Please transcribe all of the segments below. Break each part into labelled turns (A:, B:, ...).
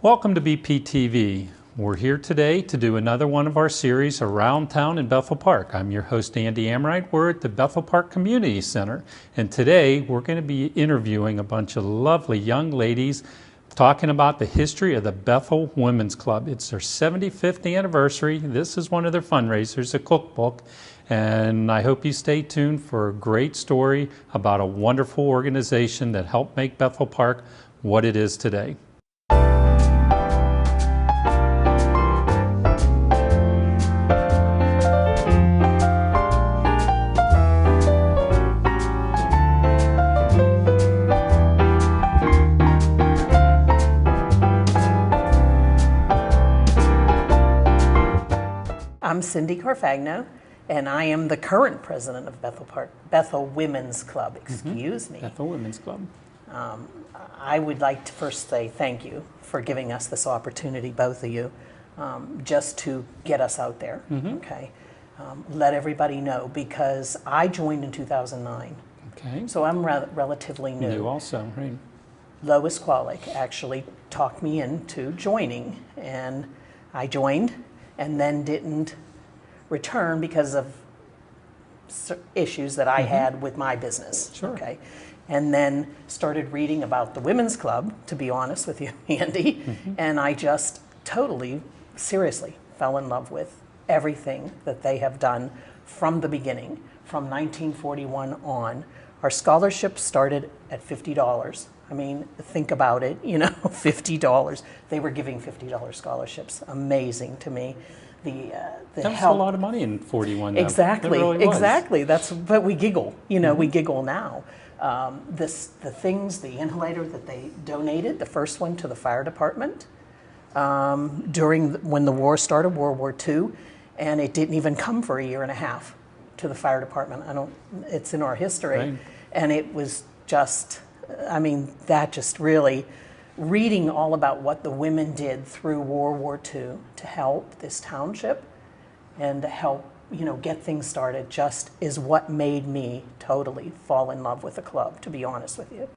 A: Welcome to BPTV. We're here today to do another one of our series around town in Bethel Park. I'm your host, Andy Amrite. We're at the Bethel Park Community Center, and today we're going to be interviewing a bunch of lovely young ladies talking about the history of the Bethel Women's Club. It's their 75th anniversary. This is one of their fundraisers, a cookbook, and I hope you stay tuned for a great story about a wonderful organization that helped make Bethel Park what it is today.
B: I'm Cindy Carfagno, and I am the current president of Bethel Women's Club. Excuse me.
A: Bethel Women's Club.
B: I would like to first say thank you for giving us this opportunity, both of you, just to get us out there. Okay, let everybody know, because I joined in 2009.
A: Okay.
B: So I'm relatively new.
A: You also, right?
B: Lois Qualick actually talked me into joining, and I joined, and then didn't return because of issues that I had with my business.
A: Sure.
B: Okay, and then started reading about the Women's Club, to be honest with you, Andy, and I just totally, seriously fell in love with everything that they have done from the beginning, from 1941 on. Our scholarship started at $50. I mean, think about it, you know, $50. They were giving $50 scholarships. Amazing to me.
A: That was a lot of money in 41. Though.
B: Exactly,
A: It really was.
B: exactly. But we giggle, you know, we giggle now. The inhalator that they donated, the first one to the fire department when the war started, World War II, and it didn't even come for a year and a half to the fire department. It's in our history,
A: right.
B: And it was just, I mean, that just really, reading all about what the women did through World War II to help this township and to help, you know, get things started, just is what made me totally fall in love with the club, to be honest with you.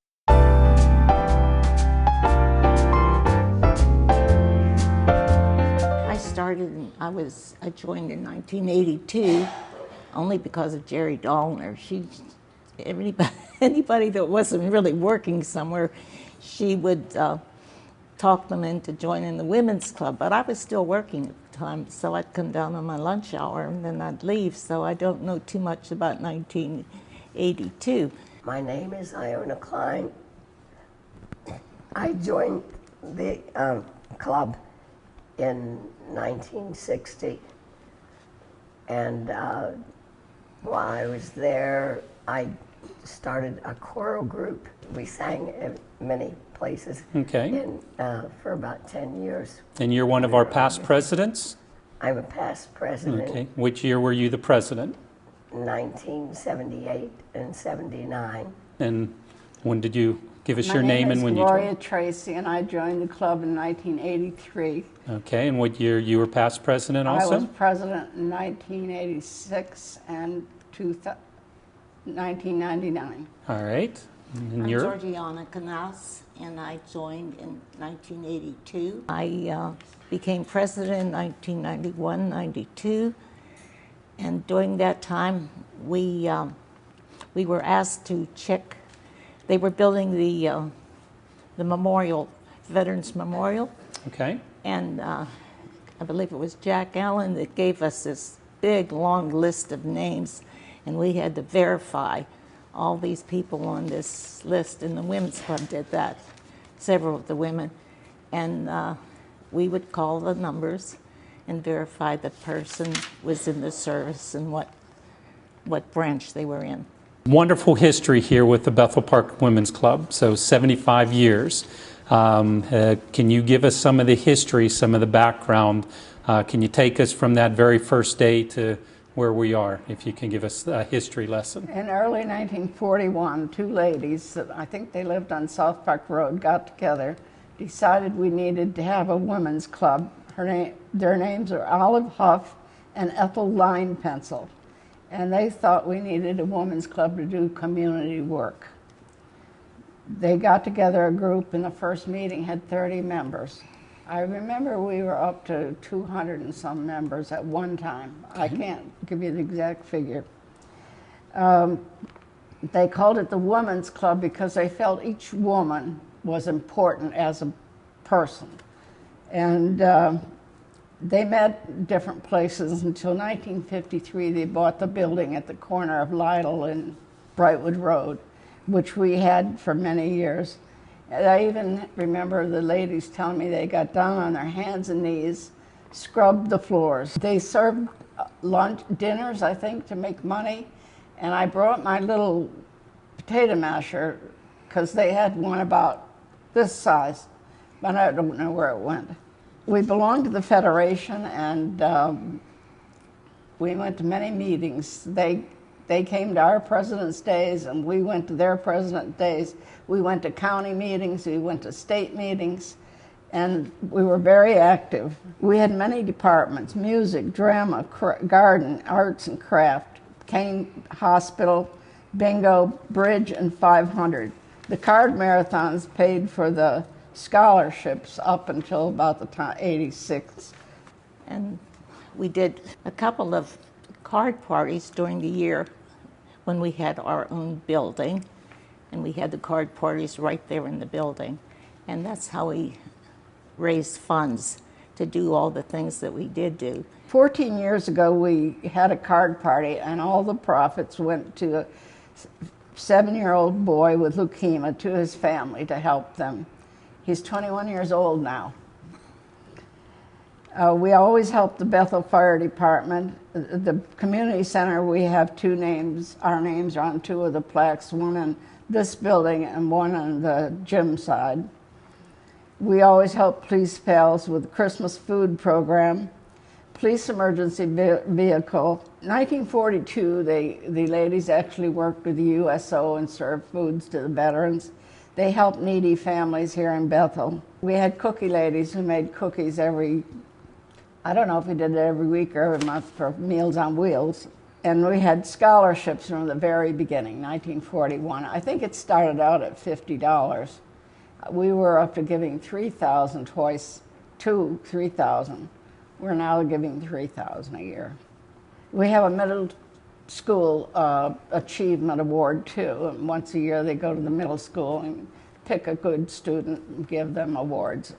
C: I joined in 1982 only because of Jerry Dahlner. Anybody that wasn't really working somewhere, she would talk them into joining the women's club. But I was still working at the time, so I'd come down on my lunch hour and then I'd leave. So I don't know too much about 1982.
D: My name is Iona Klein. I joined the club in 1960, and while I was there, I started a choral group. We sang at many places.
A: Okay.
D: For about 10 years.
A: And you're one of our past presidents?
D: I'm a past president.
A: Okay. Which year were you the president?
D: 1978 and 79.
A: And when did you give us your
E: My
A: name
E: name
A: and when
E: is
A: you
E: Gloria
A: joined?
E: Tracy, and I joined the club in 1983.
A: Okay. And what year you were past president also?
E: I was president in 1986 and 1999.
A: All right. And
C: I'm
A: you're?
C: Georgiana Canas, and I joined in 1982. I became president in 1991, 92, and during that time, we were asked to check. They were building the memorial, Veterans Memorial.
A: Okay.
C: And I believe it was Jack Allen that gave us this big, long list of names, and we had to verify all these people on this list, and the Women's Club did that, several of the women. And we would call the numbers and verify the person was in the service and what branch they were in.
A: Wonderful history here with the Bethel Park Women's Club, so 75 years. Can you give us some of the history, some of the background? Can you take us from that very first day to where we are, if you can give us a history lesson?
E: In early 1941, two ladies that I think they lived on South Park Road got together, decided we needed to have a women's club. Their names are Olive Huff and Ethel Line Pencil. And they thought we needed a women's club to do community work. They got together a group, and the first meeting had 30 members. I remember we were up to 200 and some members at one time. I can't give you the exact figure. They called it the Women's Club because they felt each woman was important as a person. And they met different places until 1953. They bought the building at the corner of Lytle and Brightwood Road, which we had for many years. And I even remember the ladies telling me they got down on their hands and knees, scrubbed the floors. They served lunch, dinners, I think, to make money. And I brought my little potato masher because they had one about this size, but I don't know where it went. We belonged to the Federation, and we went to many meetings. They came to our President's Days, and we went to their President's Days. We went to county meetings, we went to state meetings, and we were very active. We had many departments: music, drama, garden, arts and craft, Kane Hospital, bingo, bridge, and 500. The card marathons paid for the scholarships up until about the time 86.
C: And we did a couple of card parties during the year when we had our own building, and we had the card parties right there in the building. And that's how we raised funds to do all the things that we did do.
E: 14 years ago, we had a card party, and all the profits went to a 7-year-old boy with leukemia, to his family, to help them. He's 21 years old now. We always help the Bethel Fire Department. The community center, we have two names. Our names are on two of the plaques, one in this building and one on the gym side. We always help Police Pals with the Christmas food program, police emergency vehicle. 1942, the ladies actually worked with the USO and served foods to the veterans. They helped needy families here in Bethel. We had cookie ladies who made cookies I don't know if we did it every week or every month, for Meals on Wheels. And we had scholarships from the very beginning, 1941. I think it started out at $50. We were up to giving $3,000 twice, $3,000. We're now giving $3,000 a year. We have a middle school achievement award too, and once a year they go to the middle school and pick a good student and give them awards.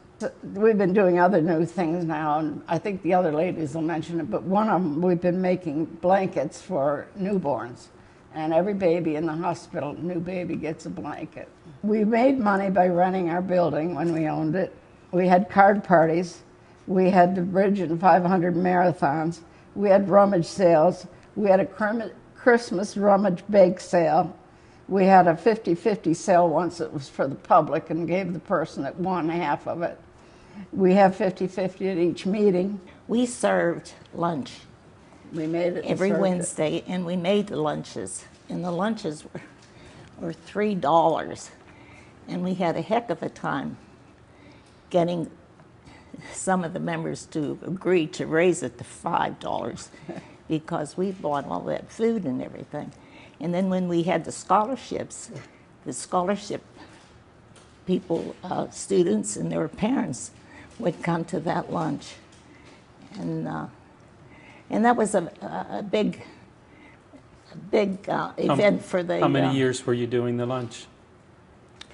E: We've been doing other new things now, and I think the other ladies will mention it, but one of them, we've been making blankets for newborns, and every baby in the hospital, new baby, gets a blanket. We made money by renting our building when we owned it. We had card parties. We had the Bridge and 500 marathons. We had rummage sales. We had a Christmas rummage bake sale. We had a 50-50 sale once that was for the public and gave the person that won half of it. We have 50-50 at each meeting.
C: We served lunch
E: We made it
C: every Wednesday, and we made the lunches. And the lunches were $3. And we had a heck of a time getting some of the members to agree to raise it to $5 because we bought all that food and everything. And then when we had the scholarship people, students and their parents would come to that lunch. And that was a big event for the...
A: How many years were you doing the lunch?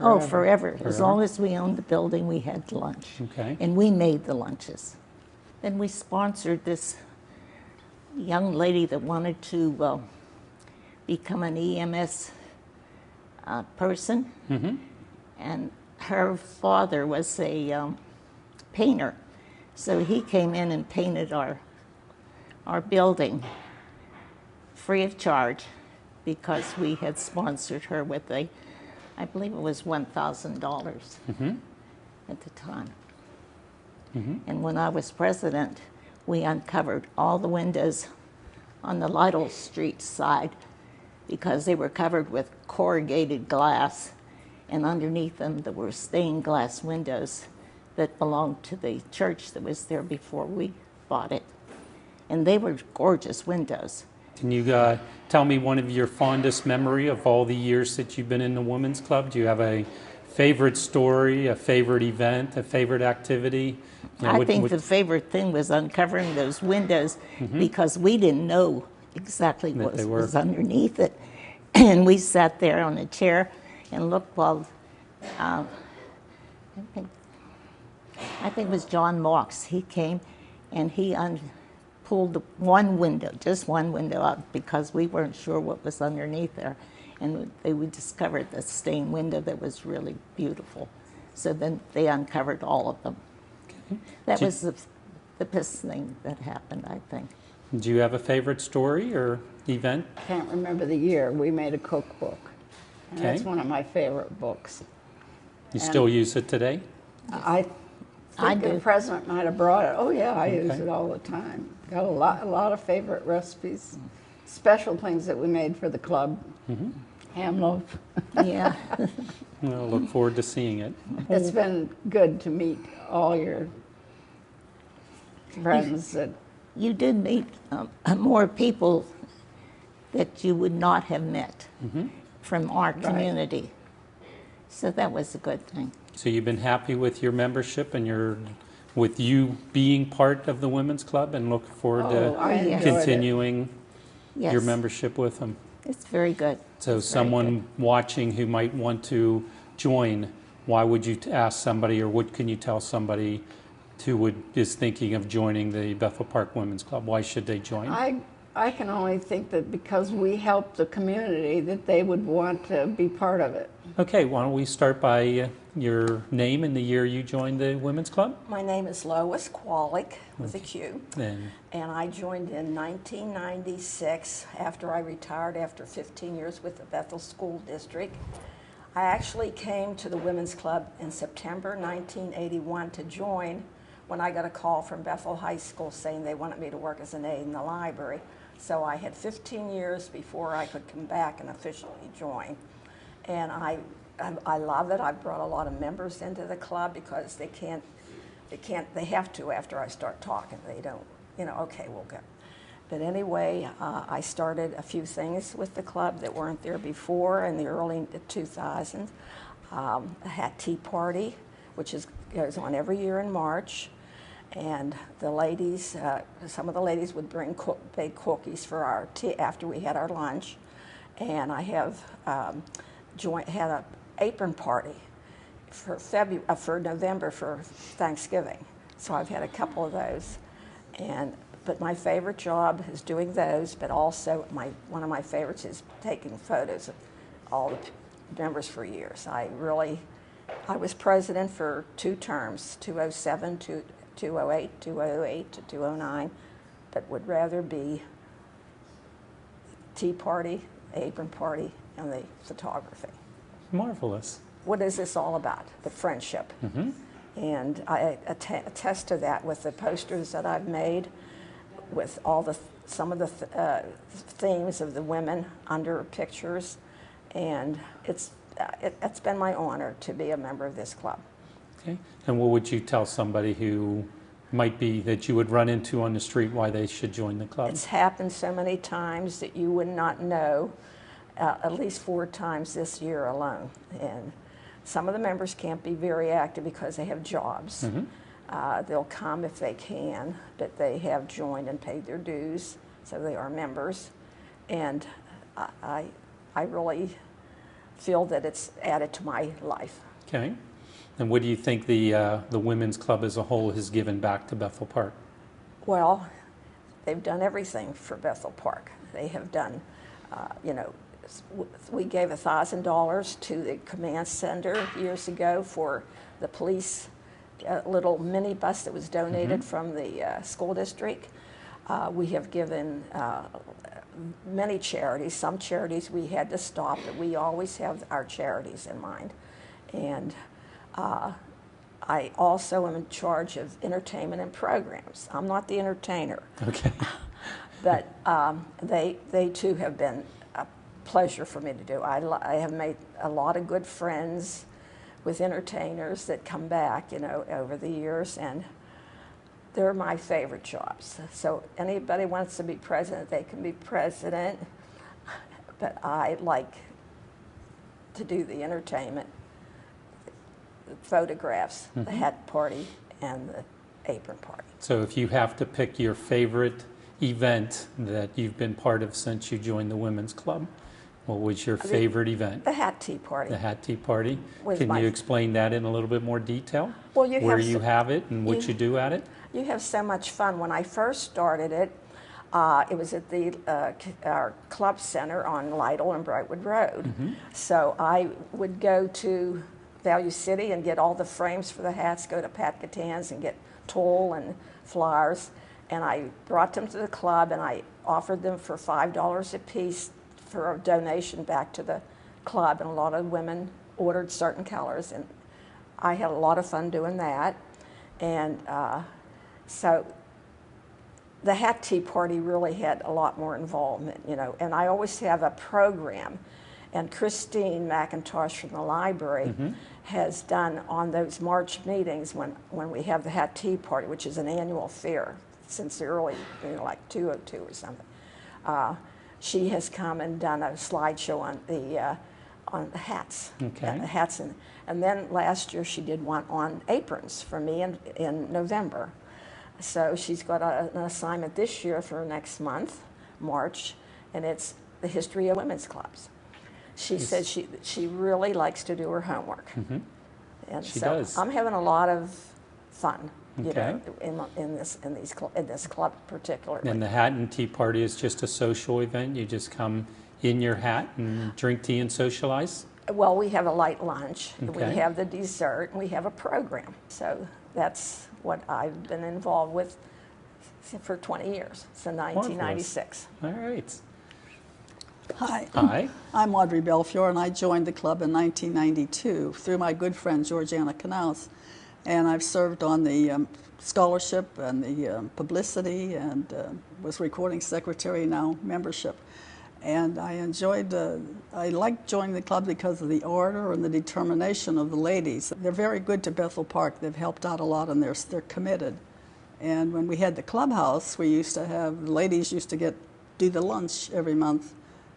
C: Oh, forever. As long as we owned the building, we had lunch.
A: Okay.
C: And we made the lunches. Then we sponsored this young lady that wanted to become an EMS person.
A: Mm-hmm.
C: And her father was a painter. So he came in and painted our building free of charge because we had sponsored her with I believe it was $1,000
A: Mm-hmm.
C: at the time.
A: Mm-hmm.
C: And when I was president, we uncovered all the windows on the Lytle Street side because they were covered with corrugated glass, and underneath them there were stained glass windows that belonged to the church that was there before we bought it. And they were gorgeous windows.
A: Can you tell me one of your fondest memory of all the years that you've been in the Women's Club? Do you have a favorite story, a favorite event, a favorite activity? You know,
C: I
A: what-
C: think
A: what-
C: the favorite thing was uncovering those windows because we didn't know exactly
A: That
C: what
A: they were.
C: was underneath it. And we sat there on a chair and looked while I think it was John Marks. He came and he pulled one window, just one window out, because we weren't sure what was underneath there. And we discovered the stained window that was really beautiful. So then they uncovered all of them. That was the best thing that happened, I think.
A: Do you have a favorite story or event?
E: Can't remember the year. We made a cookbook. And that's
A: Okay.
E: one of my favorite books.
A: You still use it today?
E: I
C: I
E: think the
C: do.
E: president might have brought it. Oh yeah, I use
A: Okay.
E: it all the time. Got a lot of favorite recipes, special things that we made for the club. Ham loaf.
C: Yeah.
A: I'll look forward to seeing it.
E: It's been good to meet all your friends that
C: You did meet more people that you would not have met from our community. So that was a good thing.
A: So you've been happy with your membership and with you being part of the Women's Club, and look forward
E: I
A: to
E: enjoyed it.
A: continuing
C: Yes.
A: your membership with them.
C: It's very good.
A: So
C: It's very
A: someone watching who might want to join, why would you ask somebody, or what can you tell somebody who is thinking of joining the Bethel Park Women's Club? Why should they join?
E: I can only think that because we help the community that they would want to be part of it.
A: Okay, why don't we start by your name and the year you joined the Women's Club?
F: My name is Lois Kwalik with a Q,
A: And
F: and I joined in 1996 after I retired after 15 years with the Bethel School District. I actually came to the Women's Club in September 1981 to join when I got a call from Bethel High School saying they wanted me to work as an aide in the library. So I had 15 years before I could come back and officially join. And I love it. I've brought a lot of members into the club because they have to after I start talking. They don't, okay, we'll go. But anyway, I started a few things with the club that weren't there before in the early 2000s. A hat tea party, which goes on every year in March. And the ladies, some of the ladies would bake cookies for our tea after we had our lunch. And I have had an apron party for November for Thanksgiving. So I've had a couple of those. But my favorite job is doing those, but also one of my favorites is taking photos of all the members for years. I was president for 2 terms, 2007 to 2008, 2008 to 2009, but would rather be tea party, apron party, and the photography.
A: marvelous.
F: What is this all about? The friendship. And I attest to that with the posters that I've made, with some of the themes of the women under pictures, and it's been my honor to be a member of this club.
A: Okay. And what would you tell somebody who might be that you would run into on the street why they should join the club?
F: It's happened so many times that you would not know, at least 4 times this year alone. And some of the members can't be very active because they have jobs. They'll come if they can, but they have joined and paid their dues, so they are members. And I really feel that it's added to my life.
A: Okay. And what do you think the Women's Club as a whole has given back to Bethel Park?
F: Well, they've done everything for Bethel Park. They have done, we gave $1,000 to the command center years ago for the police little minibus that was donated from the school district. We have given many charities. Some charities we had to stop, but we always have our charities in mind. And I also am in charge of entertainment and programs. I'm not the entertainer,
A: Okay.
F: but they too have been a pleasure for me to do. I have made a lot of good friends with entertainers that come back, over the years, and they're my favorite jobs. So anybody wants to be president, they can be president, but I like to do the entertainment photographs, the hat party and the apron party.
A: So if you have to pick your favorite event that you've been part of since you joined the Women's Club, what was your favorite event?
F: The hat tea party.
A: The hat tea party.
F: Was
A: Can
F: my-
A: you explain that in a little bit more detail?
F: Well, you
A: where
F: have
A: you
F: so-
A: have it and what you do at it?
F: You have so much fun. When I first started it, it was at the our club center on Lytle and Brightwood Road. So I would go to Value City and get all the frames for the hats, go to Pat Gatan's and get tulle and flowers, and I brought them to the club and I offered them for $5 a piece for a donation back to the club, and a lot of women ordered certain colors, and I had a lot of fun doing that. And so the hat tea party really had a lot more involvement, you know, and I always have a program. And Christine McIntosh from the library has done on those March meetings when we have the hat tea party, which is an annual fair since the early, you know, like 202 or something. She has come and done a slideshow on the hats.
A: Okay.
F: The hats and then last year she did one on aprons for me in November. So she's got an assignment this year for next month, March, and it's the history of women's clubs. She said she really likes to do her homework. And
A: She
F: so
A: does.
F: I'm having a lot of fun, you
A: Okay.
F: know, in this club particularly.
A: And the hat and tea party is just a social event? You just come in your hat and drink tea and socialize?
F: Well, we have a light lunch,
A: Okay.
F: we have the dessert, and we have a program. So that's what I've been involved with for 20 years, since 1996.
A: All right.
G: Hi.
A: Hi.
G: I'm Audrey Belfiore, and I joined the club in 1992 through my good friend Georgiana Canals. And I've served on the scholarship and the publicity and was recording secretary, now membership. And I liked joining the club because of the order and the determination of the ladies. They're very good to Bethel Park. They've helped out a lot, and they're committed. And when we had the clubhouse, we used to have, the ladies used to do the lunch every month.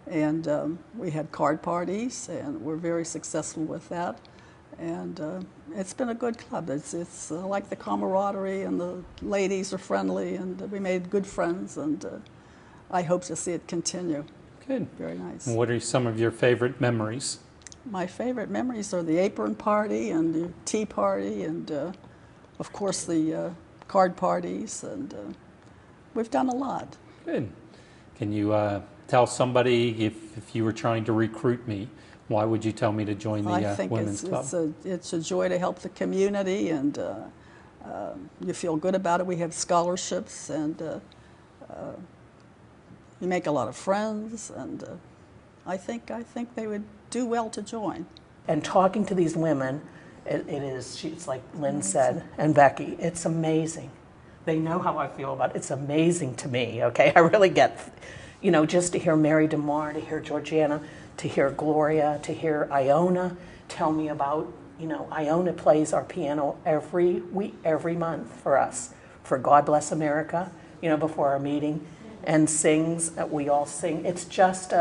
G: And we had card parties, and we're very successful with that. And it's been a good club. It's like the camaraderie, and the ladies are friendly, and we made good friends, and I hope to see it continue.
A: Good.
G: Very nice.
A: And what are some of your favorite memories?
G: My favorite memories are the apron party and the tea party, and of course the card parties, and we've done a lot.
A: Good. Can you tell somebody if you were trying to recruit me, why would you tell me to join the
G: I think
A: Women's Club?
G: it's a joy to help the community, and you feel good about it. We have scholarships, and you make a lot of friends, and I think they would do well to join.
B: And talking to these women, it's like Lynn said, and Becky, it's amazing. They know how I feel about it. It's amazing to me, okay? I really get, you know, just to hear Mary DeMar, to hear Georgiana, to hear Gloria, to hear Iona tell me about, you know, Iona plays our piano every month for us, for God Bless America, you know, before our meeting, and sings, we all sing. It's just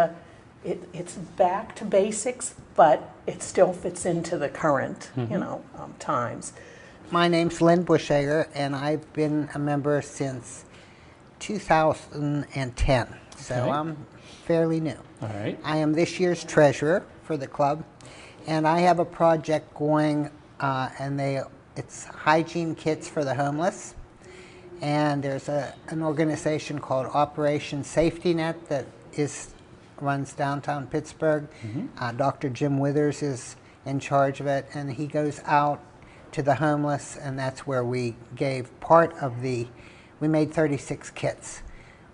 B: it's back to basics, but it still fits into the current, you know, times.
H: My name's Lynn Bushhager, and I've been a member since 2010, so
A: Okay.
H: I'm fairly new.
A: All right.
H: I am this year's treasurer for the club, and I have a project going, and it's hygiene kits for the homeless. And there's an organization called Operation Safety Net that runs downtown Pittsburgh. Dr. Jim Withers is in charge of it, and he goes out to the homeless, and that's where we gave we made 36 kits.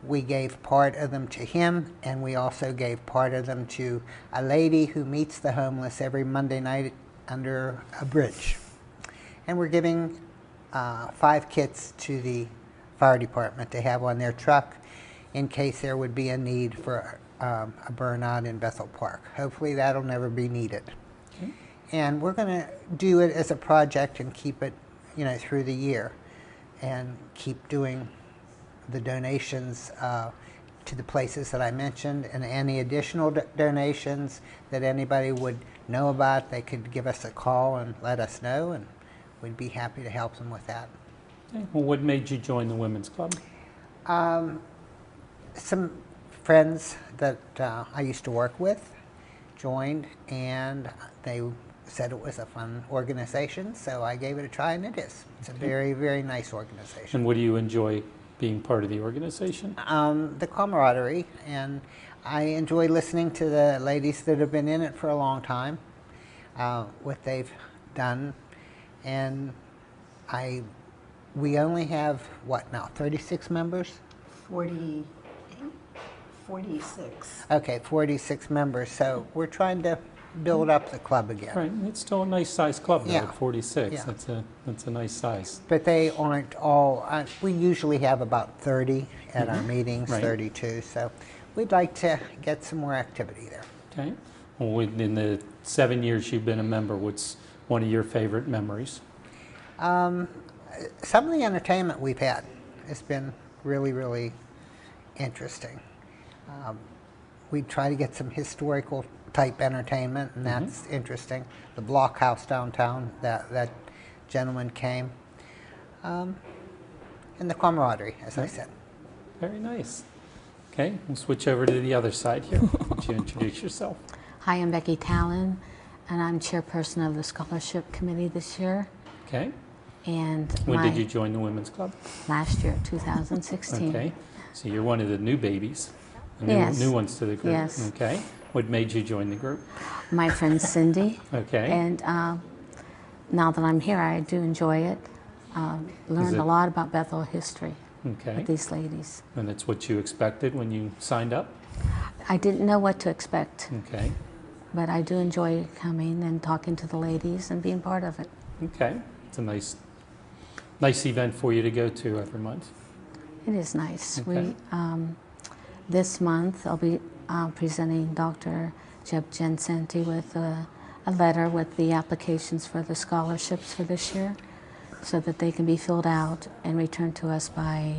H: We gave part of them to him, and we also gave part of them to a lady who meets the homeless every Monday night under a bridge. And we're giving 5 kits to the fire department to have on their truck in case there would be a need for a burnout in Bethel Park. Hopefully that'll never be needed. Okay. And we're going to do it as a project and keep it, you know, through the year, and keep doing the donations to the places that I mentioned, and any additional donations that anybody would know about, they could give us a call and let us know, and we'd be happy to help them with that.
A: Okay. Well, what made you join the Women's Club?
H: Some friends that I used to work with joined, and they said it was a fun organization, so I gave it a try, and it is. It's a very, very nice organization.
A: And what do you enjoy being part of the organization?
H: The camaraderie, and I enjoy listening to the ladies that have been in it for a long time, what they've done, and we only have, what now, 36 members?
B: 46.
H: Okay, 46 members, so we're trying to build up the club again.
A: Right, it's still a nice sized club though,
H: Yeah.
A: at 46.
H: Yeah.
A: That's a nice size.
H: But they aren't all, we usually have about 30 at our meetings,
A: Right.
H: 32, so we'd like to get some more activity there.
A: Okay. Well, in the 7 years you've been a member, what's one of your favorite memories?
H: Some of the entertainment we've had has been really, really interesting. We try to get some historical type entertainment, and that's interesting. The Blockhouse downtown, that gentleman came. And the camaraderie, as I said.
A: Very nice. Okay, we'll switch over to the other side here. Would you introduce yourself?
I: Hi, I'm Becky Talon, and I'm chairperson of the scholarship committee this year.
A: Okay.
I: And
A: When did you join the Women's Club?
I: last year, 2016.
A: Okay. So you're one of the new babies, the
I: Yes.
A: new ones to the group.
I: Yes.
A: Okay. What made you join the group?
I: My friend Cindy.
A: Okay.
I: And now that I'm here, I do enjoy it. Learned
A: it-
I: a lot about Bethel history
A: Okay.
I: with these ladies.
A: And that's what you expected when you signed up?
I: I didn't know what to expect,
A: Okay.
I: but I do enjoy coming and talking to the ladies and being part of it.
A: Okay. It's a nice event for you to go to every month.
I: It is nice.
A: Okay.
I: This month I'll be presenting Dr. Jeb Gensenti with a letter with the applications for the scholarships for this year, so that they can be filled out and returned to us by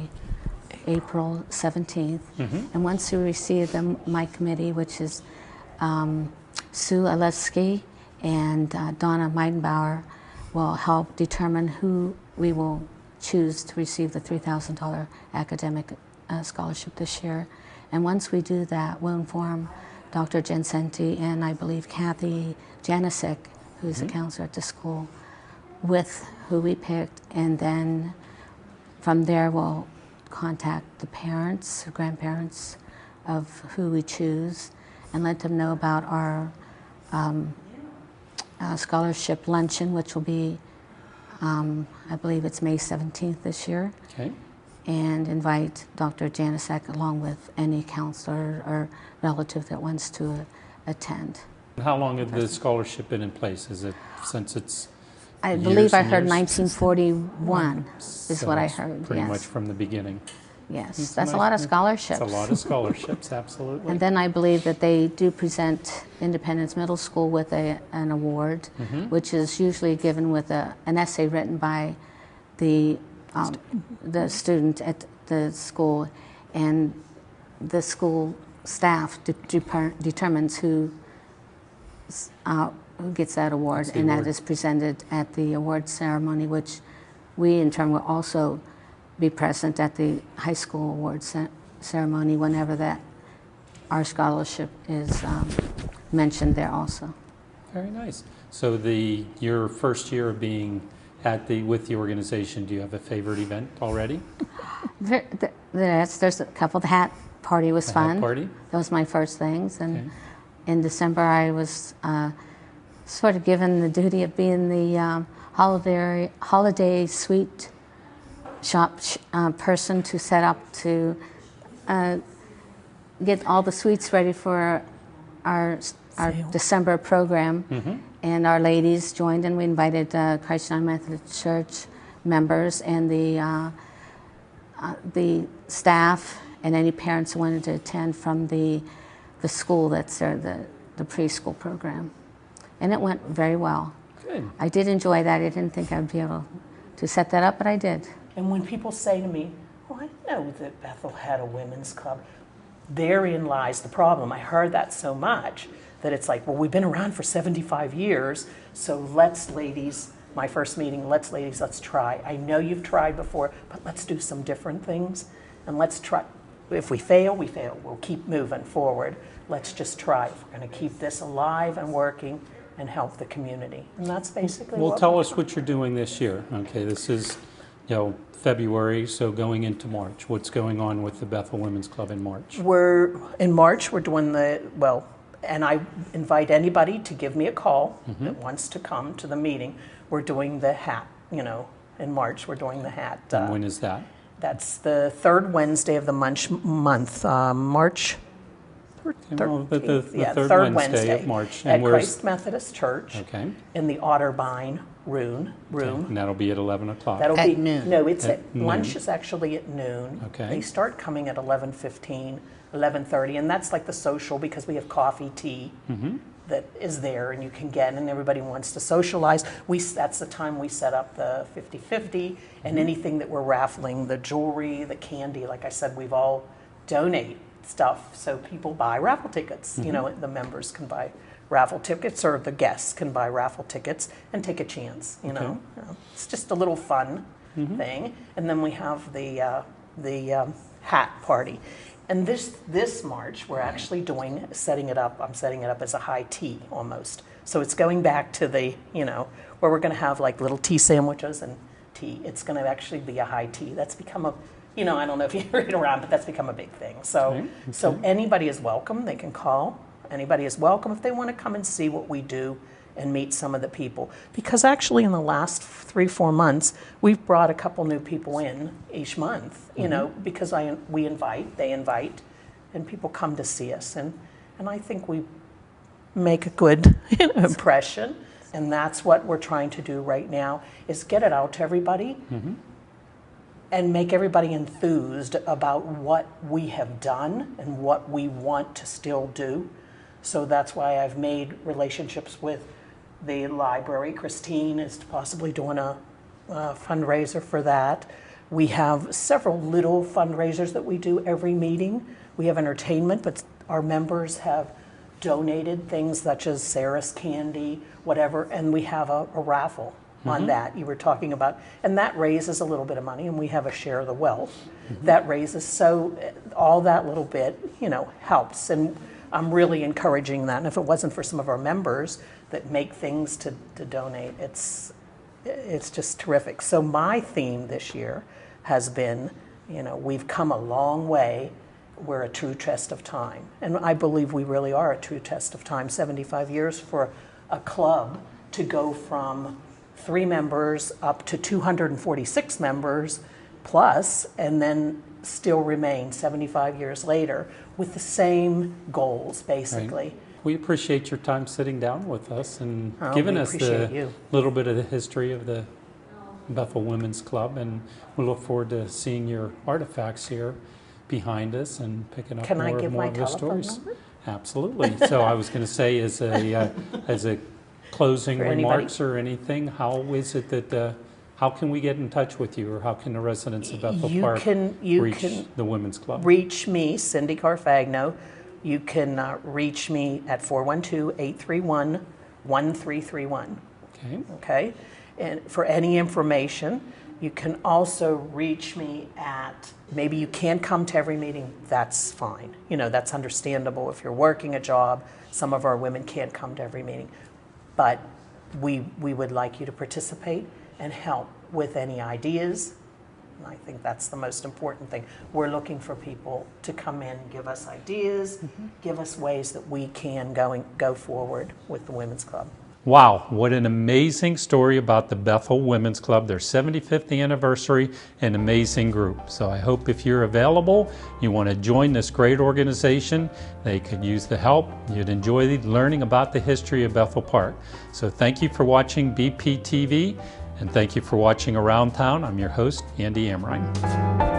I: April 17th. And once we receive them, my committee, which is Sue Alesky and Donna Meidenbauer, will help determine who we will choose to receive the $3,000 academic scholarship this year. And once we do that, we'll inform Dr. Gensenti and I believe Kathy Janicek, who's a counselor at the school, with who we picked, and then from there we'll contact the parents or grandparents of who we choose and let them know about our scholarship luncheon, which will be, I believe it's May 17th this year,
A: Okay.
I: and invite Dr. Janicek along with any counselor or relative that wants to attend.
A: How long have the scholarship been in place? Is it since it's
I: I
A: years
I: believe I
A: and
I: heard
A: years?
I: 1941 is
A: So
I: what I
A: it's
I: heard,
A: Pretty
I: yes.
A: much from the beginning.
I: Yes,
A: It's
I: that's a
A: nice-
I: lot of scholarships.
A: It's a lot of scholarships, absolutely.
I: And then I believe that they do present Independence Middle School with an award, which is usually given with an essay written by the student at the school, and the school staff determines who gets that award,
A: That's the
I: and
A: award.
I: that is presented at the award ceremony, which we in turn will also be present at the high school award ceremony whenever that our scholarship is mentioned there also.
A: Very nice. So your first year of being with the organization, do you have a favorite event already?
I: There's a couple. The hat party was
A: The
I: fun.
A: hat party?
I: That was my first things, and
A: Okay.
I: in December I was sort of given the duty of being the holiday sweet shop person to set up to get all the sweets ready for our December program. And our ladies joined, and we invited Christ United Methodist Church members and the staff and any parents who wanted to attend from the school that's there, the preschool program. And it went very well.
A: Good.
I: I did enjoy that. I didn't think I'd be able to set that up, but I did.
B: And when people say to me, "Oh, I didn't know that Bethel had a women's club," therein lies the problem. I heard that so much that it's like, well, we've been around for 75 years, so let's, ladies, my first meeting, let's try. I know you've tried before, but let's do some different things, and let's try. If we fail, we fail. We'll keep moving forward. Let's just try. If we're going to keep this alive and working and help the community. And that's basically
A: Well,
B: what
A: tell us what you're doing this year. Okay, this is, February, so going into March. What's going on with the Bethel Women's Club in March?
B: In March, we're doing and I invite anybody to give me a call that wants to come to the meeting. We're doing the hat, in March, we're doing the hat.
A: And when is that?
B: That's the third Wednesday of the month, March 13th.
A: The third Wednesday of March.
B: At Christ Methodist Church.
A: Okay.
B: In the Otterbein room.
A: And that'll be at 11 o'clock.
B: That'll
H: At
B: be
H: noon.
B: No, it's
A: At
B: lunch
A: noon.
B: is actually at noon.
A: Okay.
B: They start coming at 11:15, 11:30, and that's like the social because we have coffee, tea that is there and you can get, and everybody wants to socialize. That's the time we set up the 50-50 and anything that we're raffling, the jewelry, the candy. Like I said, we've all donate stuff, so people buy raffle tickets. The members can buy raffle tickets, or the guests can buy raffle tickets and take a chance. It's just a little fun thing. And then we have the hat party. And this March, we're actually setting it up. I'm setting it up as a high tea almost. So it's going back to where we're going to have like little tea sandwiches and tea. It's going to actually be a high tea. That's become I don't know if you read around, but that's become a big thing. So anybody is welcome. They can call. Anybody is welcome if they want to come and see what we do and meet some of the people. Because actually in the last 3-4 months, we've brought a couple new people in each month, because they invite, and people come to see us. And I think we make a good impression. And that's what we're trying to do right now, is get it out to everybody and make everybody enthused about what we have done and what we want to still do. So that's why I've made relationships with the library. Christine is possibly doing a fundraiser for that. We have several little fundraisers that we do every meeting. We have entertainment, but our members have donated things such as Sarah's candy, whatever, and we have a raffle on that you were talking about. And that raises a little bit of money, and we have a share of the wealth. That raises, so all that little bit, helps. And I'm really encouraging that. And if it wasn't for some of our members that make things to donate, it's just terrific. So my theme this year has been, we've come a long way. We're a true test of time. And I believe we really are a true test of time. 75 years for a club to go from 3 members up to 246 members plus, and then still remain 75 years later with the same goals, basically.
A: Right. We appreciate your time sitting down with us and
B: Oh,
A: giving
B: we
A: us
B: appreciate
A: the
B: you.
A: little bit of the history of the Bethel Women's Club, and we look forward to seeing your artifacts here behind us and picking up
B: Can I
A: more
B: give
A: and more
B: my
A: of the
B: telephone
A: stories.
B: number?
A: Absolutely. So I was going to say, as a closing
B: For anybody?
A: remarks or anything, how is it that how can we get in touch with you, or how can the residents of Bethel
B: You
A: Park
B: can
A: reach the Women's Club?
B: reach me, Cindy Carfagno. You can reach me at 412-831-1331.
A: Okay.
B: Okay? And for any information, you can also reach me at, maybe you can't come to every meeting, that's fine. That's understandable. If you're working a job, some of our women can't come to every meeting. But we would like you to participate and help with any ideas. And I think that's the most important thing. We're looking for people to come in, give us ideas, give us ways that we can go forward with the Women's Club.
A: Wow, what an amazing story about the Bethel Women's Club, their 75th anniversary, an amazing group. So I hope if you're available, you want to join this great organization, they could use the help. You'd enjoy learning about the history of Bethel Park. So thank you for watching BPTV, and thank you for watching Around Town. I'm your host, Andy Amrine.